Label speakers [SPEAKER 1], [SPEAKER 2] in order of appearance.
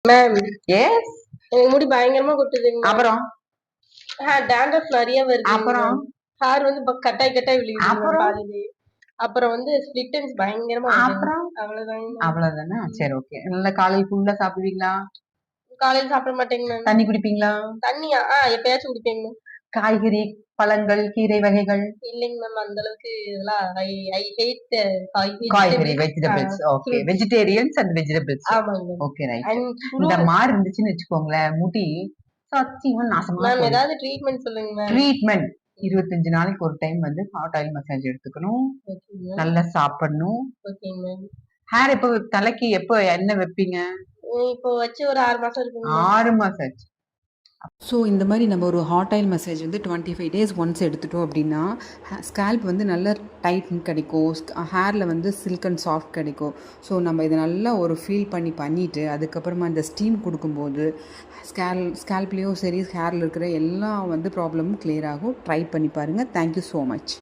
[SPEAKER 1] Ma'am
[SPEAKER 2] yes.
[SPEAKER 1] எனக்கு முடி பயங்கரமா கொட்டுதுங்க.
[SPEAKER 2] அப்புறம்
[SPEAKER 1] டேண்ட்ரஃப் நிறைய வருது.
[SPEAKER 2] அப்புறம்
[SPEAKER 1] ஹேர் வந்து கட்டாய் கட்டாய் விழுகுது
[SPEAKER 2] அப்புறம்
[SPEAKER 1] பாதியிலே. அப்புறம் வந்து ஸ்பிளிட் எண்ட்ஸ் பயங்கரமா வருது.
[SPEAKER 2] அப்புறம்
[SPEAKER 1] அவ்வளவுதாங்க.
[SPEAKER 2] அவ்வளவுதானே. சரி, ஓகே. நல்லா காலையில் ஃபுல்லா சாப்பிடுவீங்களா?
[SPEAKER 1] காலையில சாப்பிட மாட்டேங்க மேம்.
[SPEAKER 2] தண்ணி குடிப்பீங்களா?
[SPEAKER 1] தண்ணியா? எப்பயாச்சும் குடிப்பேங்க மேம்.
[SPEAKER 2] காய்கறி, பழங்கள், கீரை வகைகள்?
[SPEAKER 1] இல்லைங்க மேம், அந்த அளவுக்கு இதெல்லாம் ஐ ஐ ஹேட்
[SPEAKER 2] காய்கறி, vegetables. Okay. Vegetarians and vegetables.
[SPEAKER 1] ஆமாங்க.
[SPEAKER 2] Okay, right.
[SPEAKER 1] அண்ட்
[SPEAKER 2] இந்த மாரி இருந்துச்சுன்னு வச்சுக்கோங்களேன், முடி சத்தியமா நாசமா
[SPEAKER 1] மேம்
[SPEAKER 2] போயிடும்.
[SPEAKER 1] ஏதாவது ட்ரீட்மெண்ட் சொல்லுங்க மேம்.
[SPEAKER 2] ட்ரீட்மெண்ட் 25 நாளைக்கு ஒரு டைம் வந்து ஹாட் ஆயில் மசாஜ் எடுத்துக்கணும். நல்லா சாப்பிடணும்.
[SPEAKER 1] ஓகேங்க மேம்.
[SPEAKER 2] ஹேர் எப்போ தலைக்கு எப்போ எண்ணெய் வைப்பீங்க?
[SPEAKER 1] இப்போ வச்சு ஒரு 6 மாசம் இருக்குங்க.
[SPEAKER 2] 6 மாசம் ஆச்சு.
[SPEAKER 3] ஸோ இந்த மாதிரி நம்ம ஒரு ஹாட் ஆயில் மசாஜ் வந்து 25 days ஒன்ஸ் எடுத்துட்டோம் அப்படின்னா ஸ்கேல்ப் வந்து நல்ல டைட்டன் கிடைக்கும், ஹேரில் வந்து சில்க் அண்ட் சாஃப்ட் கிடைக்கும். ஸோ நம்ம இதை நல்லா ஒரு ஃபீல் பண்ணிவிட்டு அதுக்கப்புறமா இந்த ஸ்டீம் கொடுக்கும்போது ஸ்கேல்ப்லேயும் சரி ஹேரில் இருக்கிற எல்லா வந்து ப்ராப்ளமும் கிளியர் ஆகும். ட்ரை பண்ணி பாருங்கள். Thank you so much.